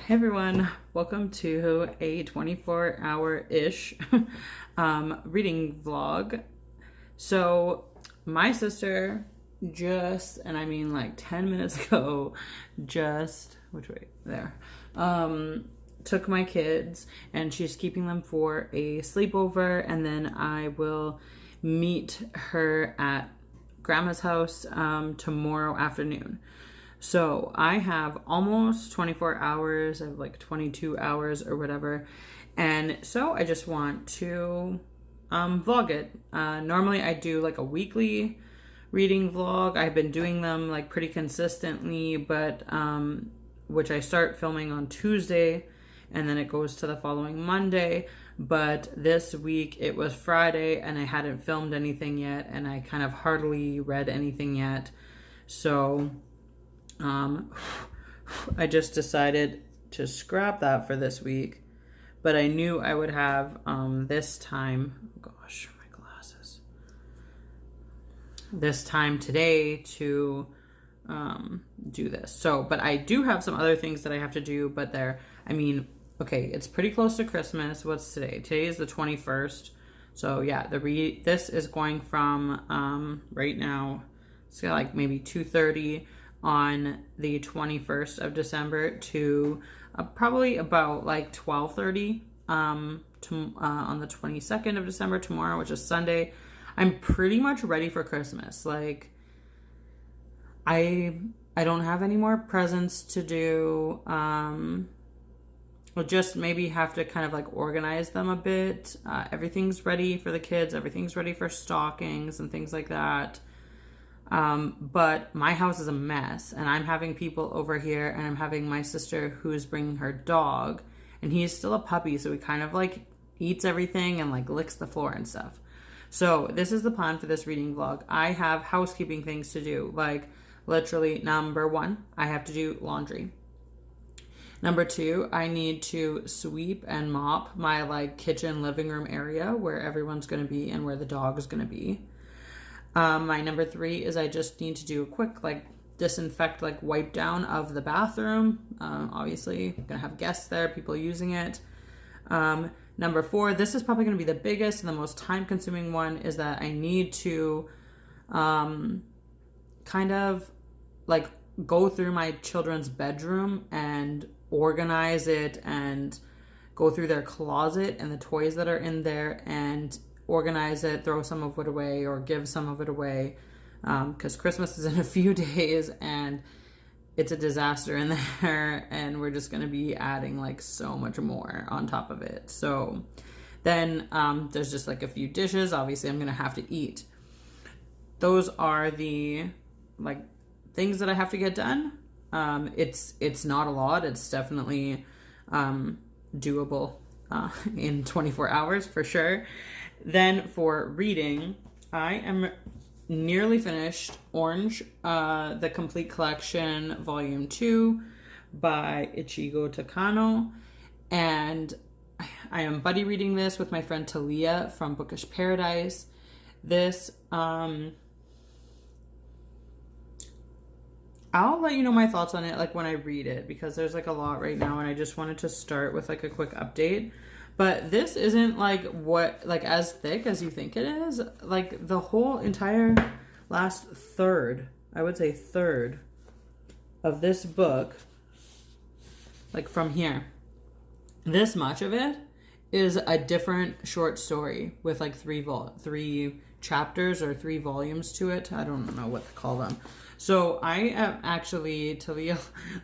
Hey everyone, welcome to a 24-hour-ish reading vlog. So my sister just, and I mean like 10 minutes ago, which way? There. Took my kids and she's keeping them for a sleepover, and then I will meet her at grandma's house tomorrow afternoon. So I have almost 24 hours, I have like 22 hours or whatever. And so I just want to vlog it. Normally I do like a weekly reading vlog. I've been doing them like pretty consistently, but which I start filming on Tuesday and then it goes to the following Monday. But this week it was Friday and I hadn't filmed anything yet, and I kind of hardly read anything yet. So I just decided to scrap that for this week, but I knew I would have this time, oh gosh, my glasses, this time today to do this. So, but I do have some other things that I have to do, but okay, it's pretty close to Christmas. What's today? Today is the 21st. So yeah, this is going from right now, it's got like maybe 2:30 on the 21st of December to probably about like 12:30 on the 22nd of December, tomorrow, which is Sunday. I'm pretty much ready for Christmas. Like I don't have any more presents to do. We'll just maybe have to kind of like organize them a bit. Everything's ready for the kids. Everything's ready for stockings and things like that. But my house is a mess, and I'm having people over here, and I'm having my sister who's bringing her dog, and he's still a puppy, so he kind of like eats everything and like licks the floor and stuff. So this is the plan for this reading vlog. I have housekeeping things to do. Like literally, number one, I have to do laundry. Number two, I need to sweep and mop my like kitchen living room area where everyone's going to be and where the dog is going to be. My number three is I just need to do a quick like disinfect, like wipe down of the bathroom. Obviously I'm gonna have guests there, people using it. Number four, this is probably gonna be the biggest and the most time consuming one, is that I need to kind of like go through my children's bedroom and organize it and go through their closet and the toys that are in there and organize it, throw some of it away or give some of it away, because Christmas is in a few days and it's a disaster in there, and we're just going to be adding like so much more on top of it. So then there's just like a few dishes obviously I'm going to have to eat. Those are the like things that I have to get done. It's not a lot. It's definitely doable in 24 hours for sure. Then for reading, I am nearly finished Orange, the Complete Collection, Volume 2 by Ichigo Takano. And I am buddy reading this with my friend Talia from Bookish Paradise. This, I'll let you know my thoughts on it like when I read it, because there's like a lot right now and I just wanted to start with like a quick update. But this isn't like as thick as you think it is. Like the whole entire last third, I would say third of this book, like from here, this much of it is a different short story with like three chapters or 3 volumes to it. I don't know what to call them. So I am actually, Talia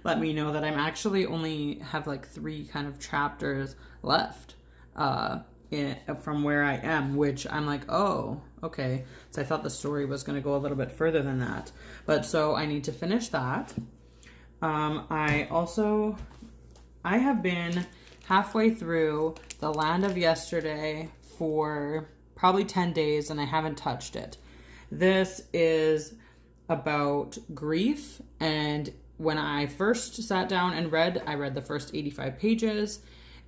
let me know that I'm actually only have like 3 kind of chapters left from where I am, which I'm like, oh, okay. So I thought the story was going to go a little bit further than that. But so I need to finish that. I have been halfway through The Land of Yesterday for probably 10 days and I haven't touched it. This is about grief, and when I first sat down and I read the first 85 pages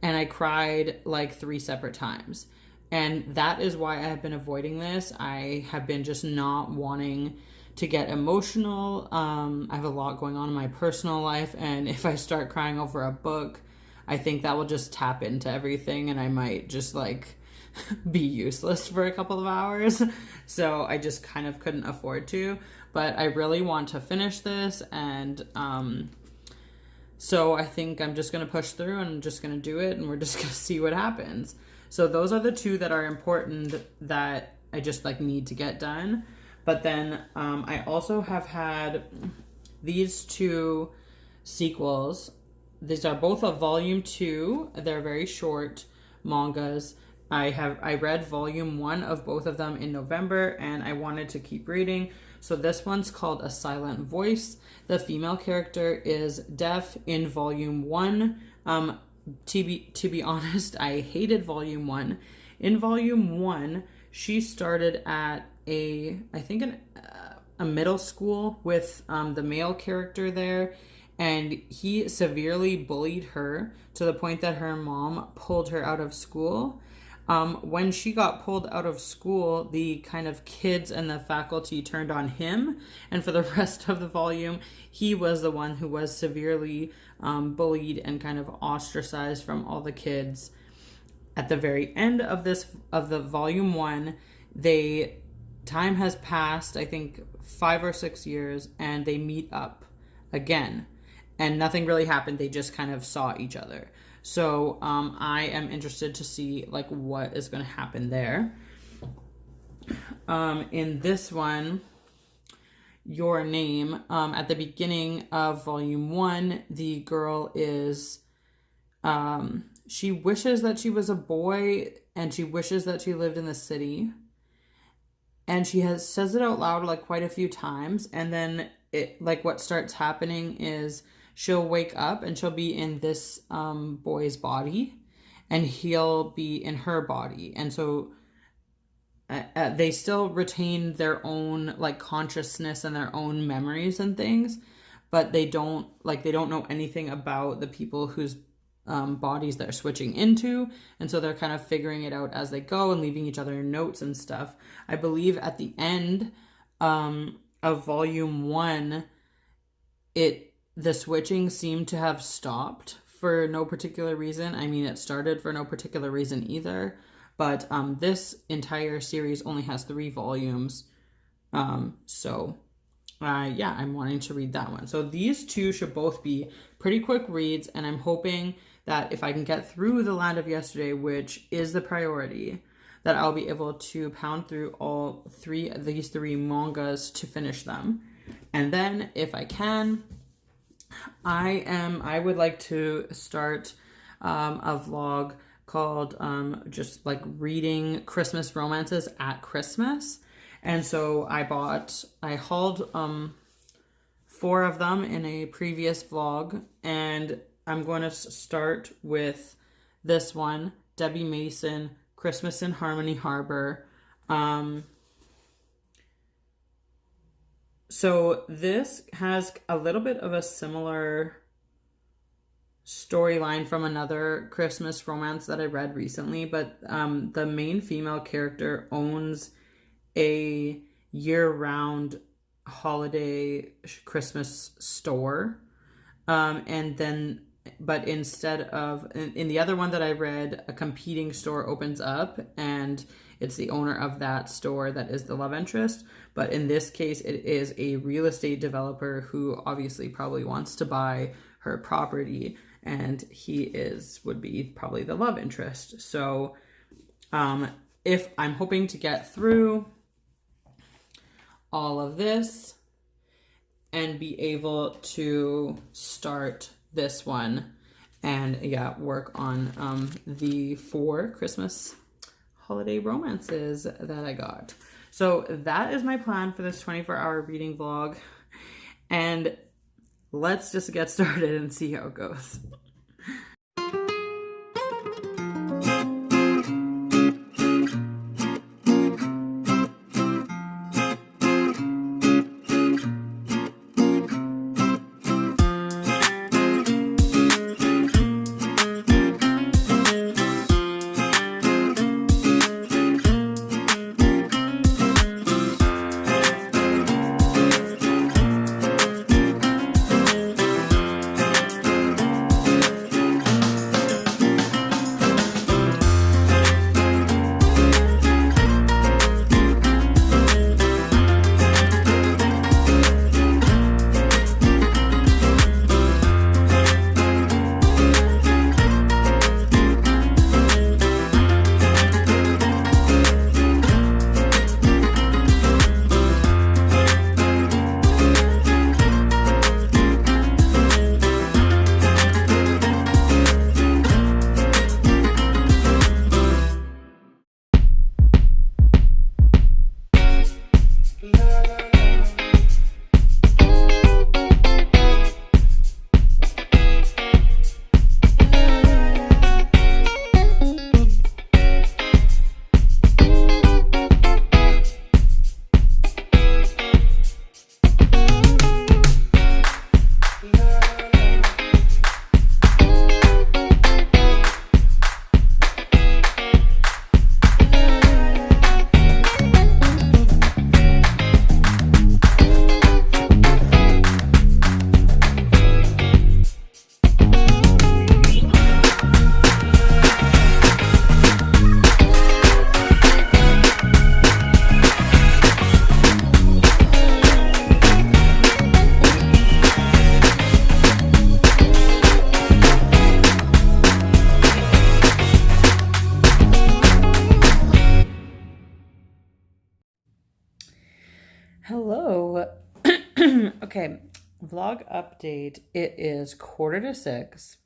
and I cried like 3 separate times. And that is why I have been avoiding this. I have been just not wanting to get emotional. I have a lot going on in my personal life, and if I start crying over a book, I think that will just tap into everything, and I might just like be useless for a couple of hours. So I just kind of couldn't afford to, but I really want to finish this, and so I think I'm just going to push through, and I'm just going to do it, and we're just going to see what happens. So those are the two that are important that I just like need to get done. But then I also have had these two sequels. These are both of volume 2. They're very short mangas. I read volume 1 of both of them in November, and I wanted to keep reading. So this one's called A Silent Voice. The female character is deaf in volume 1. To be honest, I hated volume 1. In volume 1, she started at a middle school with the male character there, and he severely bullied her to the point that her mom pulled her out of school. When she got pulled out of school, the kind of kids and the faculty turned on him, and for the rest of the volume, he was the one who was severely bullied and kind of ostracized from all the kids. At the very end of the volume 1, time has passed, I think 5 or 6 years, and they meet up again, and nothing really happened. They just kind of saw each other. So I am interested to see like what is going to happen there. In this one, Your Name, at the beginning of volume 1, the girl is she wishes that she was a boy, and she wishes that she lived in the city, and she says it out loud like quite a few times, and then what starts happening is she'll wake up and she'll be in this boy's body, and he'll be in her body. And so they still retain their own like consciousness and their own memories and things, but they don't know anything about the people whose bodies they're switching into. And so they're kind of figuring it out as they go and leaving each other notes and stuff. I believe at the end of volume 1, the switching seemed to have stopped for no particular reason. I mean, it started for no particular reason either. But this entire series only has 3 volumes. I'm wanting to read that one. So these two should both be pretty quick reads. And I'm hoping that if I can get through The Land of Yesterday, which is the priority, that I'll be able to pound through these three mangas to finish them. And then if I can, I would like to start a vlog called just like reading Christmas romances at Christmas. And so I hauled 4 of them in a previous vlog, and I'm going to start with this one, Debbie Mason, Christmas in Harmony Harbor. So this has a little bit of a similar storyline from another Christmas romance that I read recently, but the main female character owns a year-round holiday Christmas store. But instead of, in the other one that I read, a competing store opens up, and it's the owner of that store that is the love interest. But in this case, it is a real estate developer who obviously probably wants to buy her property, and would be probably the love interest. So if I'm hoping to get through all of this and be able to start this one and work on the 4 Christmas holiday romances that I got. So that is my plan for this 24-hour reading vlog, and let's just get started and see how it goes. Okay, vlog update. It is 5:45.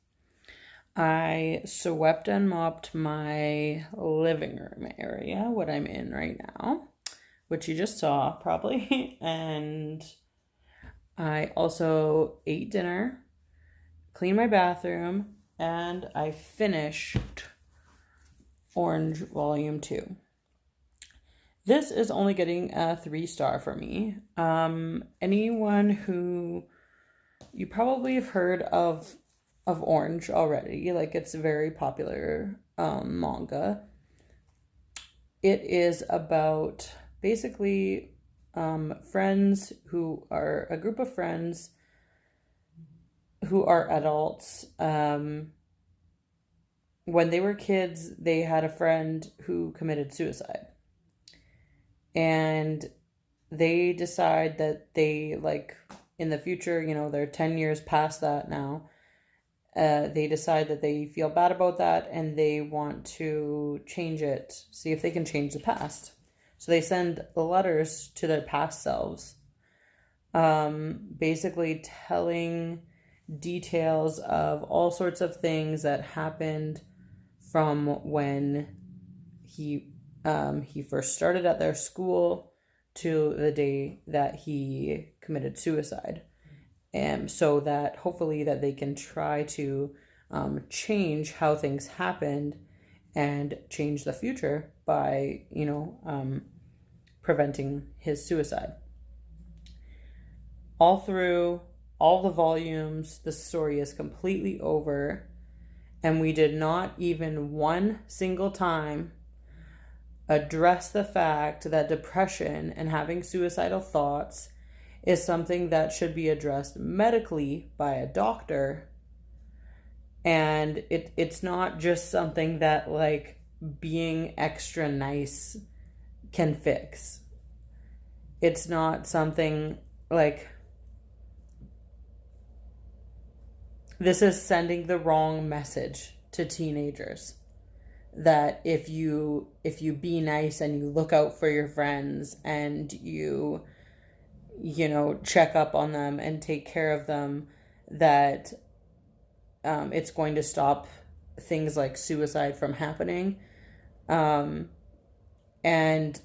I swept and mopped my living room area, what I'm in right now, which you just saw probably. And I also ate dinner, cleaned my bathroom, and I finished Orange Volume 2. This is only getting a 3-star for me. Anyone who, you probably have heard of Orange already, like it's a very popular manga. It is about basically friends who are a group of friends who are adults. When they were kids, they had a friend who committed suicide. And they decide that they, like, in the future, you know, they're 10 years past that now. They decide that they feel bad about that and they want to change it, see if they can change the past. So they send letters to their past selves, basically telling details of all sorts of things that happened from when he first started at their school to the day that he committed suicide. And so that hopefully that they can try to change how things happened and change the future by, preventing his suicide. All through all the volumes, the story is completely over, and we did not even one single time address the fact that depression and having suicidal thoughts is something that should be addressed medically by a doctor. And it's not just something that, like, being extra nice can fix. It's not something like, this is sending the wrong message to teenagers. That if you be nice and you look out for your friends and you check up on them and take care of them, that it's going to stop things like suicide from happening. And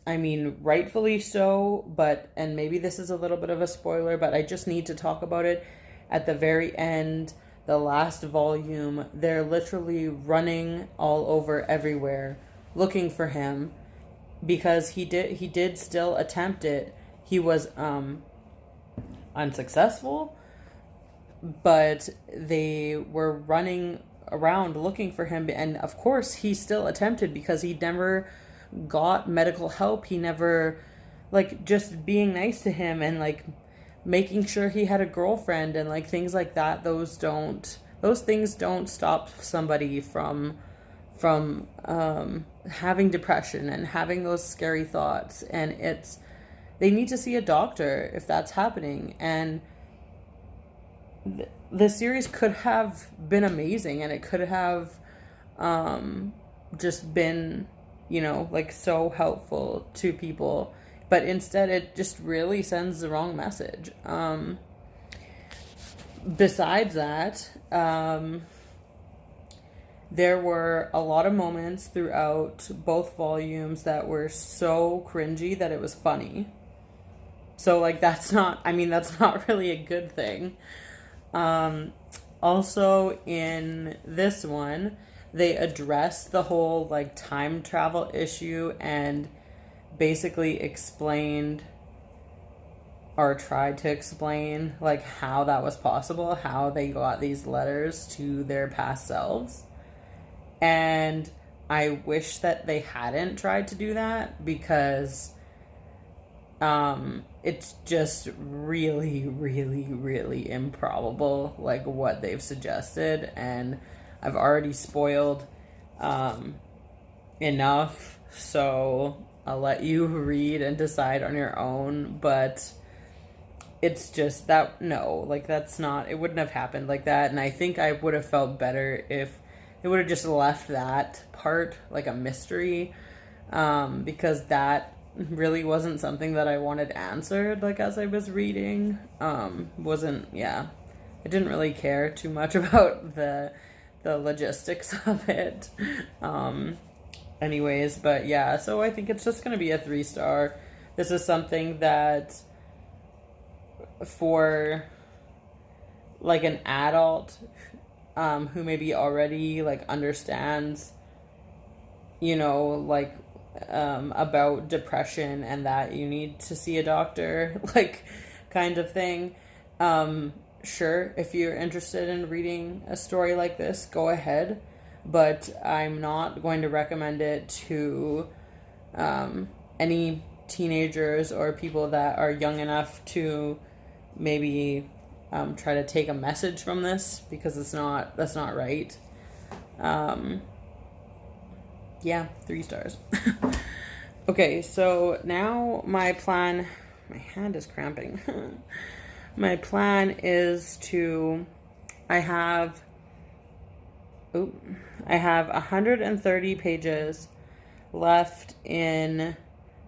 I mean, rightfully so, and maybe this is a little bit of a spoiler, but I just need to talk about it. At the very end, the last volume, they're literally running all over everywhere looking for him because he did still attempt it. He was unsuccessful, but they were running around looking for him, and of course he still attempted because he never got medical help. He never, like, just being nice to him and like making sure he had a girlfriend and like things like that, those things don't stop somebody from having depression and having those scary thoughts. And they need to see a doctor if that's happening. And the series could have been amazing, and it could have just been, like, so helpful to people. But instead, it just really sends the wrong message. Besides that, there were a lot of moments throughout both volumes that were so cringy that it was funny. So, like, that's not really a good thing. Also, in this one, they address the whole, like, time travel issue and basically explained or tried to explain, like, how that was possible, how they got these letters to their past selves. And I wish that they hadn't tried to do that because it's just really, really, really improbable, like, what they've suggested. And I've already spoiled enough, so I'll let you read and decide on your own. But it's just that, no, like, that's not, it wouldn't have happened like that. And I think I would have felt better if they would have just left that part like a mystery, because that really wasn't something that I wanted answered, like, as I was reading. Wasn't, yeah. I didn't really care too much about the logistics of it. Anyways, but yeah, so I think it's just going to be a 3-star. This is something that for like an adult who maybe already like understands, you know, like about depression and that you need to see a doctor, like kind of thing. Sure, if you're interested in reading a story like this, go ahead. But I'm not going to recommend it to any teenagers or people that are young enough to maybe try to take a message from this, because that's not right. Yeah, 3 stars. Okay, so now my hand is cramping. My plan is I have 130 pages left in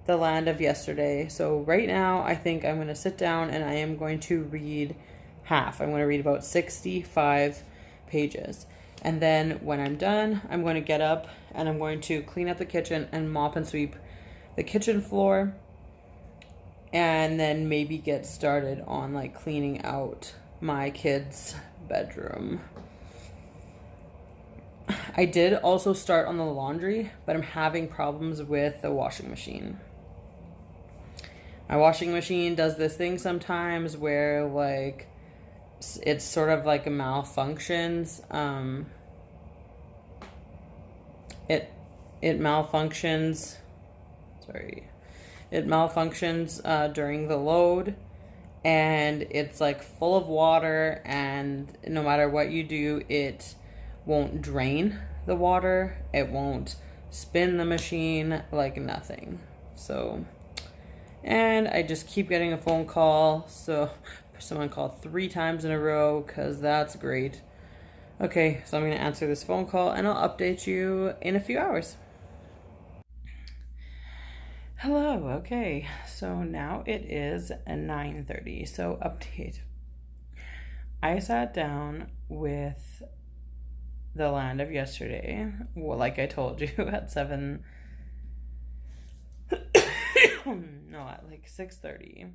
The Land of Yesterday. So right now, I think I'm going to sit down and I am going to read half. I'm going to read about 65 pages. And then when I'm done, I'm going to get up and I'm going to clean up the kitchen and mop and sweep the kitchen floor. And then maybe get started on like cleaning out my kids' bedroom. I did also start on the laundry, but I'm having problems with the washing machine. My washing machine does this thing sometimes where like it's sort of like malfunctions. It malfunctions. Sorry. It malfunctions during the load, and it's like full of water, and no matter what you do, it won't drain the water. It won't spin the machine, like nothing. So, and I just keep getting a phone call. So someone called 3 times in a row, because that's great. Okay, so I'm going to answer this phone call and I'll update you in a few hours. Hello, okay, so now it is 9:30, so update. I sat down with The Land of Yesterday, well, like I told you, at 7, no, at like 6:30.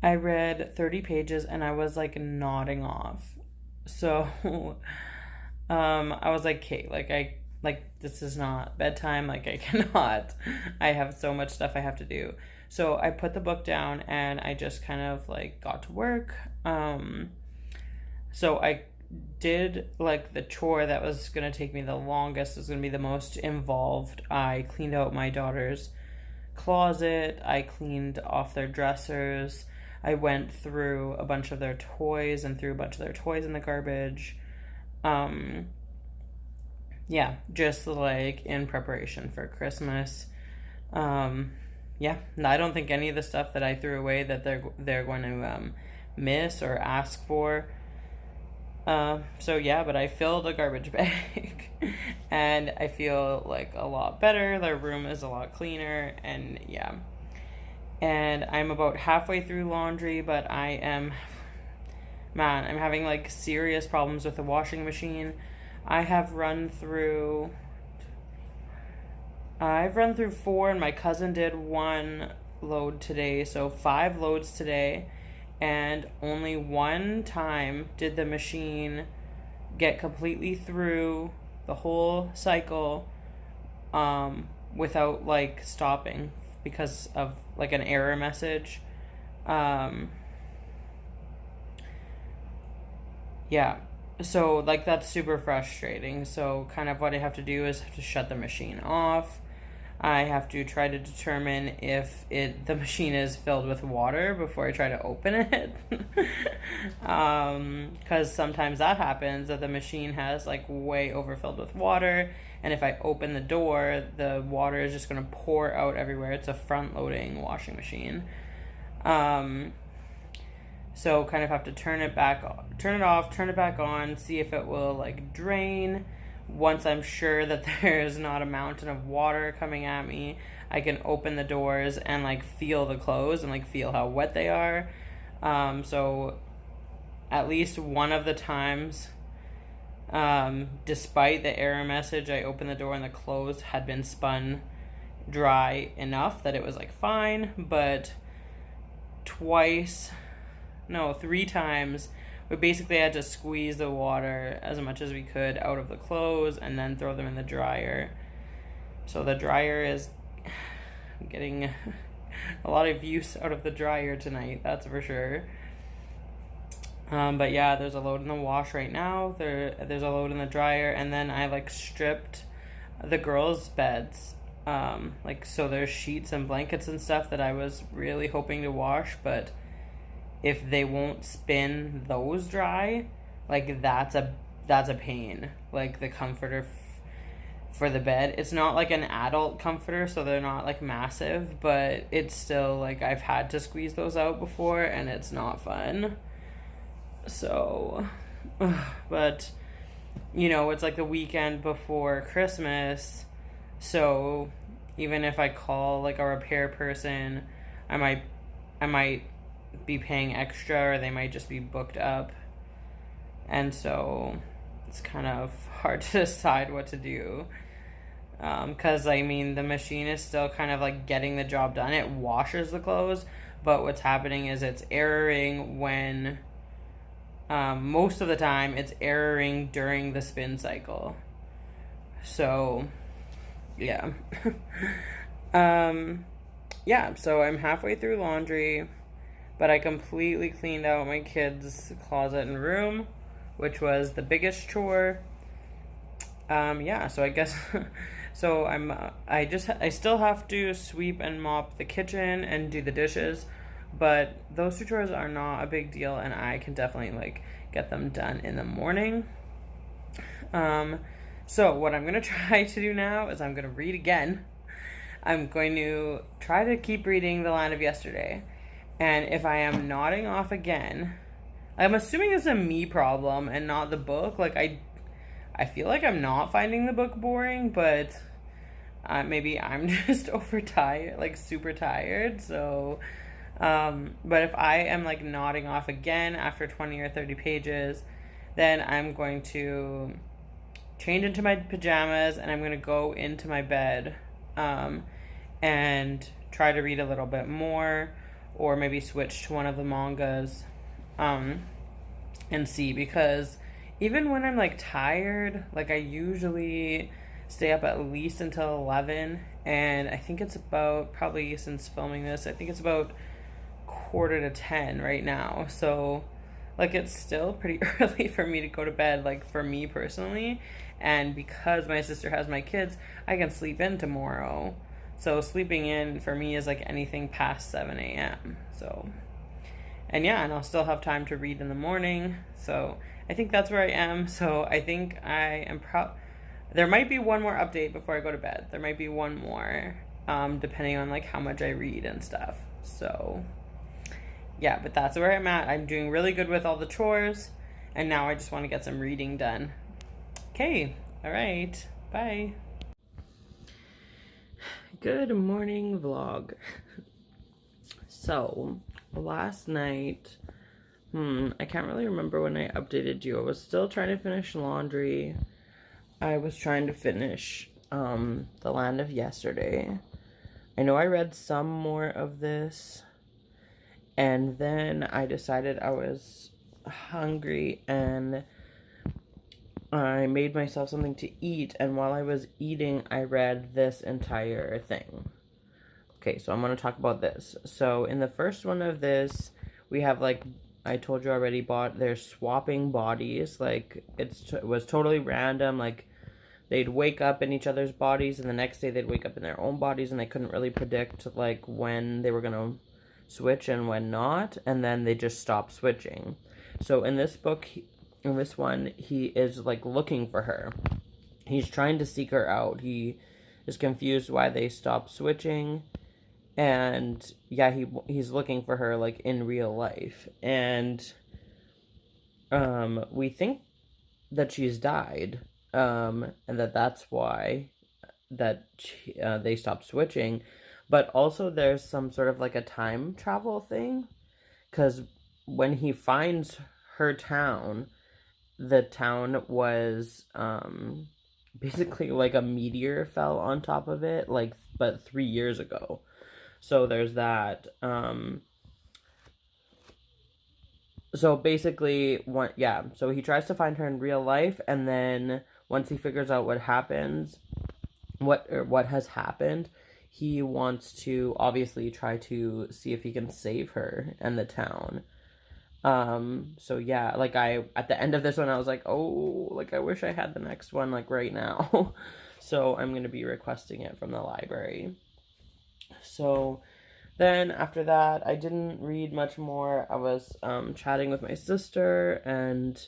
I read 30 pages and I was like nodding off. So, I was like, Kate, this is not bedtime, like I cannot, I have so much stuff I have to do. So I put the book down and I just kind of like got to work. So I did like the chore that was going to take me the longest, was going to be the most involved. I cleaned out my daughter's closet, I cleaned off their dressers, I went through a bunch of their toys and threw a bunch of their toys in the garbage. Yeah, just like in preparation for Christmas. Yeah, I don't think any of the stuff that I threw away that they're going to miss or ask for. So yeah, but I filled a garbage bag and I feel like a lot better. Their room is a lot cleaner, and yeah. And I'm about halfway through laundry, but I'm having like serious problems with the washing machine. I've run through 4, and my cousin did 1 load today, so 5 loads today, and only 1 time did the machine get completely through the whole cycle without like stopping because of like an error message. Yeah. So, like, that's super frustrating. So, kind of what I have to do is have to shut the machine off. I have to try to determine if the machine is filled with water before I try to open it. Because sometimes that happens, that the machine has, like, way overfilled with water. And if I open the door, the water is just going to pour out everywhere. It's a front-loading washing machine. So kind of have to turn it off, turn it back on, see if it will like drain once I'm sure that there is not a mountain of water coming at me, I can open the doors and like feel the clothes and like feel how wet they are. So at least one of the times, despite the error message, I opened the door and the clothes had been spun dry enough that it was like fine. But three times, we basically had to squeeze the water as much as we could out of the clothes and then throw them in the dryer. So the dryer is getting a lot of use out of the dryer tonight, that's for sure. But yeah, there's a load in the wash right now. There's a load in the dryer, and then I like stripped the girls' beds. So there's sheets and blankets and stuff that I was really hoping to wash, but if they won't spin those dry, like that's a pain. Like the comforter for the bed, it's not like an adult comforter, so they're not like massive, but it's still like I've had to squeeze those out before, and it's not fun. So, but it's like the weekend before Christmas, so even if I call like a repair person, I might be paying extra, or they might just be booked up, and so it's kind of hard to decide what to do, because the machine is still kind of like getting the job done. It washes the clothes, but what's happening is it's erroring when most of the time it's erroring during the spin cycle. So yeah. So I'm halfway through laundry, but I completely cleaned out my kids' closet and room, which was the biggest chore. So I guess so I still have to sweep and mop the kitchen and do the dishes, but those two chores are not a big deal, and I can definitely like get them done in the morning. So what I'm going to try to do now is I'm going to read again. I'm going to try to keep reading The Land of Yesterday. And if I am nodding off again, I'm assuming it's a me problem and not the book. Like I feel like I'm not finding the book boring, but maybe I'm just overtired, like super tired. So, but if I am like nodding off again after 20 or 30 pages, then I'm going to change into my pajamas and I'm going to go into my bed and try to read a little bit more, or maybe switch to one of the mangas and see, because even when I'm like tired, like I usually stay up at least until 11, and I think it's about, probably since filming this, I think it's about 9:45 right now. So like it's still pretty early for me to go to bed, like for me personally. And because my sister has my kids, I can sleep in tomorrow. So sleeping in for me is like anything past 7 a.m. So, and I'll still have time to read in the morning. So I think that's where I am. So I think I am there might be one more update before I go to bed. There might be one more, depending on like how much I read and stuff. So yeah, but that's where I'm at. I'm doing really good with all the chores, and now I just want to get some reading done. Okay, all right, bye. Good morning vlog. So last night, I can't really remember when I updated you. I was still trying to finish laundry. I was trying to finish The Land of Yesterday. I know I read some more of this, and then I decided I was hungry and I made myself something to eat, and while I was eating, I read this entire thing. Okay, so I'm going to talk about this. So in the first one of this, we have, like I told you already, they're swapping bodies. Like, it was totally random. Like, they'd wake up in each other's bodies, and the next day they'd wake up in their own bodies, and they couldn't really predict, like, when they were going to switch and when not, and then they just stopped switching. So in this book, in this one, he is like looking for her. He's trying to seek her out. He is confused why they stopped switching, and he's looking for her like in real life. And we think that she's died, and that's why they stopped switching. But also, there's some sort of like a time travel thing, because when he finds her town, the town was basically like a meteor fell on top of it, like, but 3 years ago. So there's that. So basically, so he tries to find her in real life, and then once he figures out what happens, what has happened, he wants to obviously try to see if he can save her and the town. So yeah, like, I at the end of this one I was like, oh, like, I wish I had the next one like right now. So I'm going to be requesting it from the library. So then after that, I didn't read much more. I was chatting with my sister, and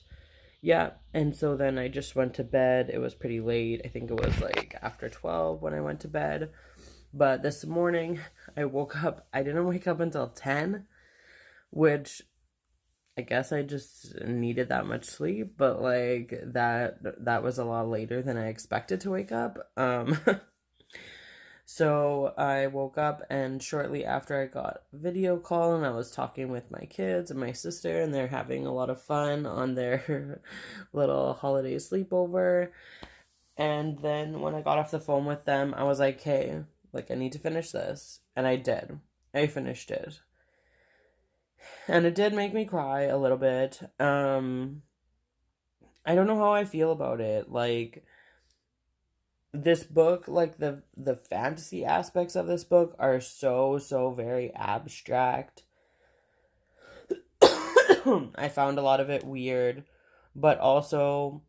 yeah, and so then I just went to bed. It was pretty late. I think it was like after 12 when I went to bed. But this morning I woke up. I didn't wake up until 10, which I guess I just needed that much sleep, but like that was a lot later than I expected to wake up. So I woke up, and shortly after I got a video call, and I was talking with my kids and my sister, and they're having a lot of fun on their little holiday sleepover. And then when I got off the phone with them, I was like, hey, like, I need to finish this. And I did. I finished it. And it did make me cry a little bit. I don't know how I feel about it. Like, this book, like, the fantasy aspects of this book are so very abstract. I found a lot of it weird, but also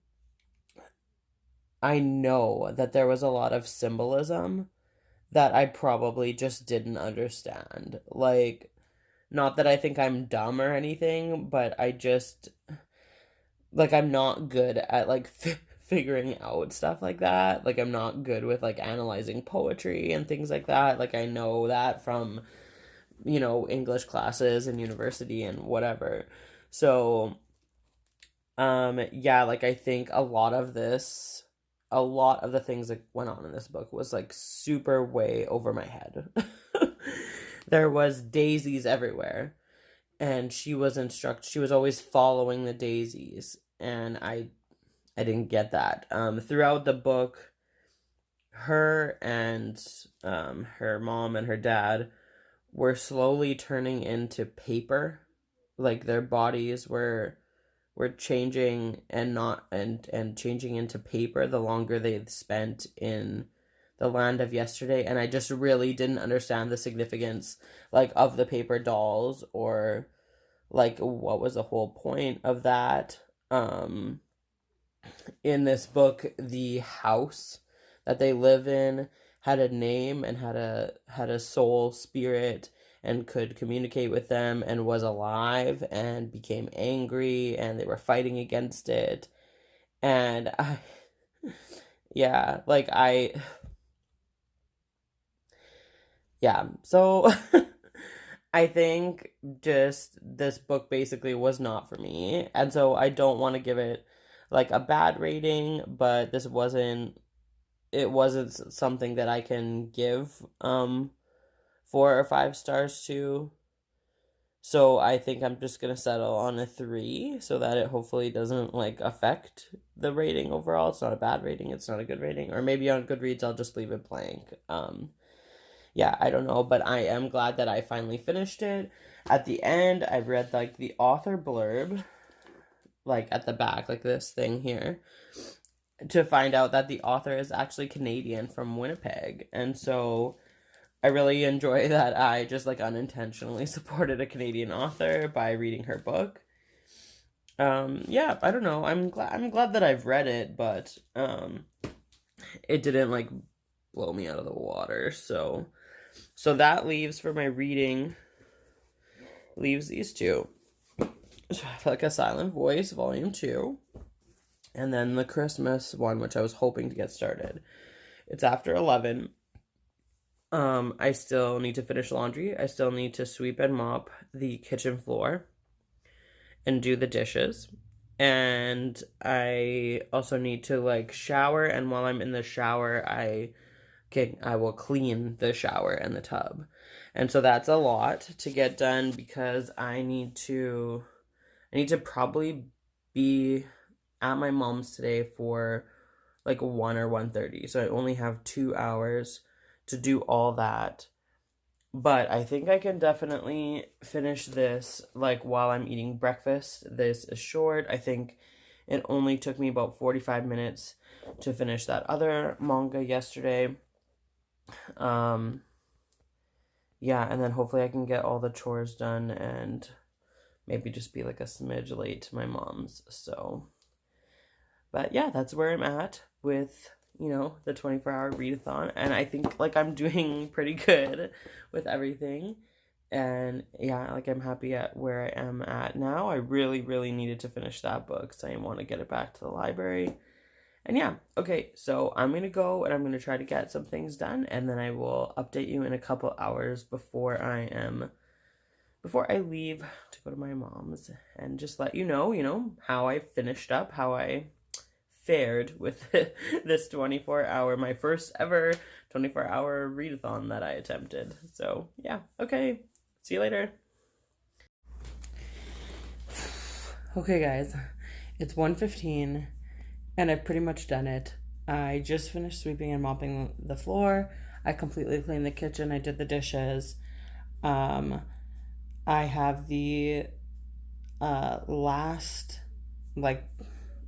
I know that there was a lot of symbolism that I probably just didn't understand. Like, not that I think I'm dumb or anything, but I just, like, I'm not good at, like, figuring out stuff like that. Like, I'm not good with, like, analyzing poetry and things like that. Like, I know that from, English classes and university and whatever. So, yeah, like, I think a lot of the things that went on in this book was, like, super way over my head. There was daisies everywhere, and she was always following the daisies, and I didn't get that. Throughout the book, her and her mom and her dad were slowly turning into paper. Like, their bodies were changing, and not and changing into paper the longer they spent in the land of yesterday. And I just really didn't understand the significance, like, of the paper dolls, or like, what was the whole point of that. In this book, the house that they live in had a name, and had a soul spirit, and could communicate with them, and was alive, and became angry, and they were fighting against it. And I yeah, like, yeah, so I think just this book basically was not for me. And so I don't want to give it like a bad rating, but it wasn't something that I can give 4 or 5 stars to. So I think I'm just gonna settle on a 3, so that it hopefully doesn't, like, affect the rating overall. It's not a bad rating, it's not a good rating. Or maybe on Goodreads I'll just leave it blank. Yeah, I don't know, but I am glad that I finally finished it. At the end, I read, like, the author blurb, like, at the back, like this thing here, to find out that the author is actually Canadian, from Winnipeg. And so I really enjoy that I just, like, unintentionally supported a Canadian author by reading her book. Yeah, I don't know. I'm glad that I've read it, but it didn't, like, blow me out of the water. So that leaves, for my reading, leaves these two. So I feel like a Silent Voice, Volume 2. And then the Christmas one, which I was hoping to get started. It's after 11. I still need to finish laundry. I still need to sweep and mop the kitchen floor and do the dishes. And I also need to like shower, and while I'm in the shower, I will clean the shower and the tub. And so that's a lot to get done because I need to probably be at my mom's today for like 1 or 1:30. So I only have 2 hours to do all that. But I think I can definitely finish this like while I'm eating breakfast. This is short. I think it only took me about 45 minutes to finish that other manga yesterday. Um yeah, and then hopefully I can get all the chores done and maybe just be like a smidge late to my mom's. So, but yeah, that's where I'm at with, the 24-hour readathon. And I think like I'm doing pretty good with everything. And yeah, like I'm happy at where I am at now. I really, really needed to finish that book, so I want to get it back to the library. And yeah, okay, so I'm gonna go and I'm gonna try to get some things done, and then I will update you in a couple hours before I leave to go to my mom's, and just let you know, how I finished up, how I fared with this 24-hour, my first ever 24-hour readathon that I attempted. So yeah, okay, see you later. Okay guys, it's 1:15 and I've pretty much done it. I just finished sweeping and mopping the floor. I completely cleaned the kitchen. I did the dishes. I have the last like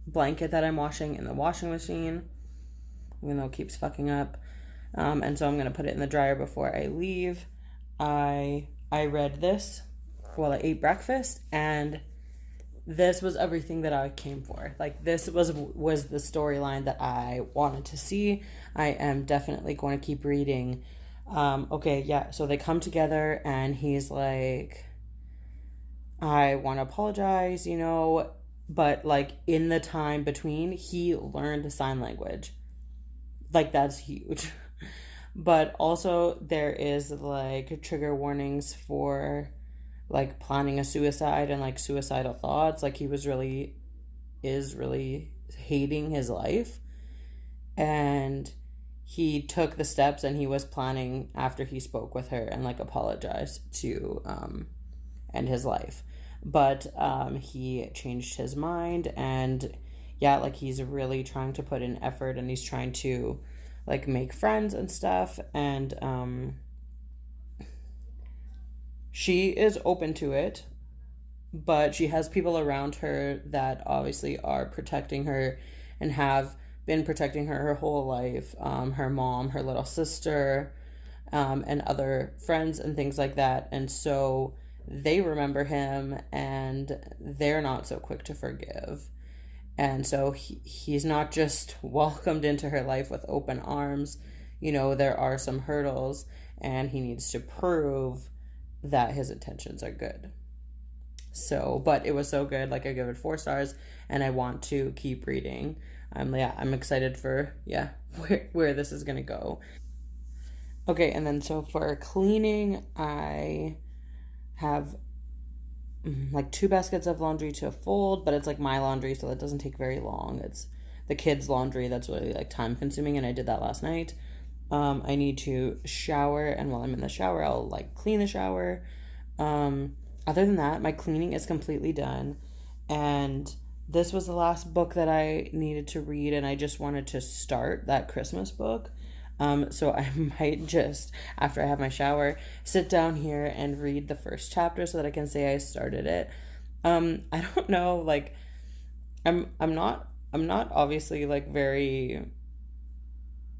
blanket that I'm washing in the washing machine, even though it keeps fucking up. And so I'm gonna put it in the dryer before I leave. I read this while I ate breakfast, and this was everything that I came for. Like, this was the storyline that I wanted to see. I am definitely going to keep reading. Okay, yeah, so they come together and he's like, I want to apologize, but like in the time between, he learned sign language. Like, that's huge. But also there is like trigger warnings for like planning a suicide and like suicidal thoughts. Like, he is really hating his life, and he took the steps, and he was planning after he spoke with her and like apologized to end his life. But he changed his mind, and yeah, like he's really trying to put in effort, and he's trying to like make friends and stuff. And she is open to it, but she has people around her that obviously are protecting her and have been protecting her whole life. Her mom, her little sister, and other friends and things like that. And so they remember him, and they're not so quick to forgive. And so he's not just welcomed into her life with open arms. There are some hurdles, and he needs to prove that his intentions are good. So, but it was so good. Like, I give it 4 stars, and I want to keep reading. I'm excited for where this is gonna go. Okay, and then so for cleaning, I have like 2 baskets of laundry to fold, but it's like my laundry, so that doesn't take very long. It's the kids' laundry that's really like time consuming, and I did that last night. I need to shower, and while I'm in the shower, I'll like clean the shower. Other than that, my cleaning is completely done, and this was the last book that I needed to read, and I just wanted to start that Christmas book. So I might just, after I have my shower, sit down here and read the first chapter so that I can say I started it. I don't know, like, I'm not obviously like very,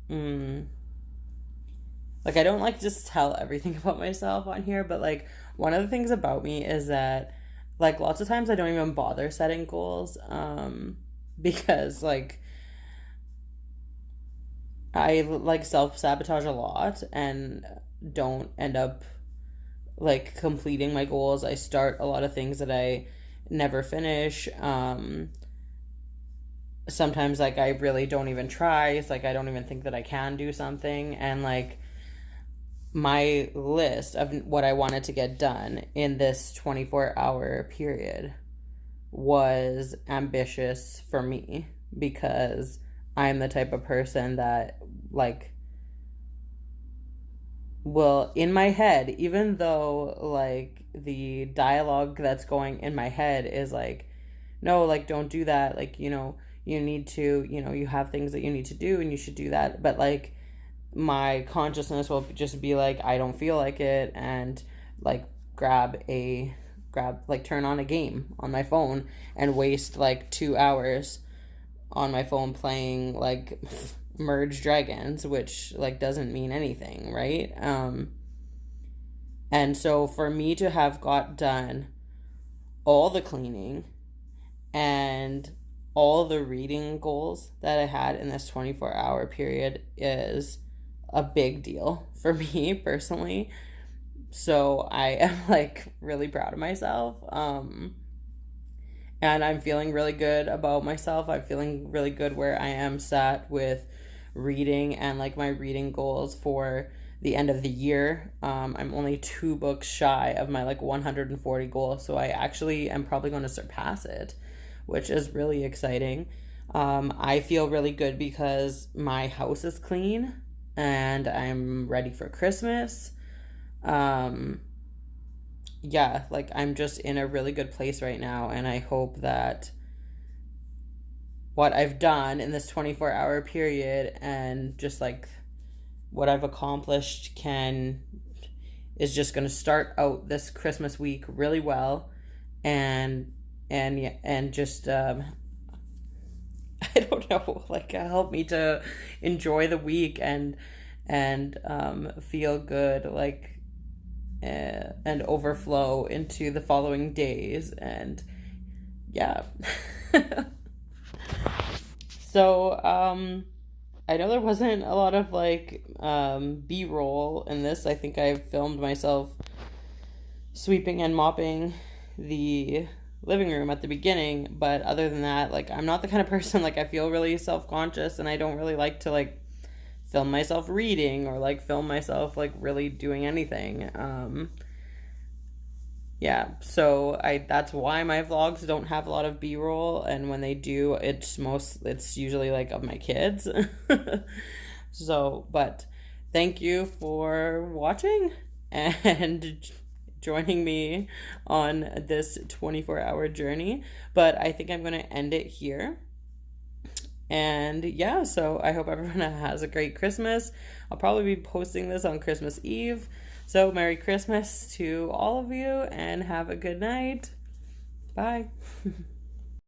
like, I don't like just tell everything about myself on here, but like one of the things about me is that like lots of times I don't even bother setting goals, because like I like self-sabotage a lot and don't end up like completing my goals. I start a lot of things that I never finish. Sometimes like I really don't even try. It's like I don't even think that I can do something, and like my list of what I wanted to get done in this 24-hour period was ambitious for me because I'm the type of person that, like, will, in my head, even though, like, the dialogue that's going in my head is like, no, like, don't do that. Like, you need to, you have things that you need to do and you should do that. But, like, my consciousness will just be like, I don't feel like it, and, like, like, turn on a game on my phone and waste, like, 2 hours on my phone playing, like, Merge Dragons, which, like, doesn't mean anything, right? And so for me to have got done all the cleaning and all the reading goals that I had in this 24-hour period is a big deal for me personally. So I am, like, really proud of myself. And I'm feeling really good about myself. I'm feeling really good where I am sat with reading and, like, my reading goals for the end of the year. I'm only 2 books shy of my, like, 140 goal, so I actually am probably going to surpass it, which is really exciting. I feel really good because my house is clean and I'm ready for Christmas. Yeah, like, I'm just in a really good place right now, and I hope that what I've done in this 24-hour period and just, like, what I've accomplished is just going to start out this Christmas week really well, and just I don't know, like, help me to enjoy the week and feel good, like, and overflow into the following days. And yeah. So I know there wasn't a lot of, like, B-roll in this. I think I filmed myself sweeping and mopping the living room at the beginning, but other than that, like, I'm not the kind of person, like, I feel really self-conscious, and I don't really like to, like, film myself reading or, like, film myself, like, really doing anything. Yeah, so that's why my vlogs don't have a lot of B-roll, and when they do, it's usually, like, of my kids. So, but thank you for watching and joining me on this 24-hour journey. But I think I'm going to end it here. And yeah, so I hope everyone has a great Christmas. I'll probably be posting this on Christmas Eve. So Merry Christmas to all of you and have a good night. Bye.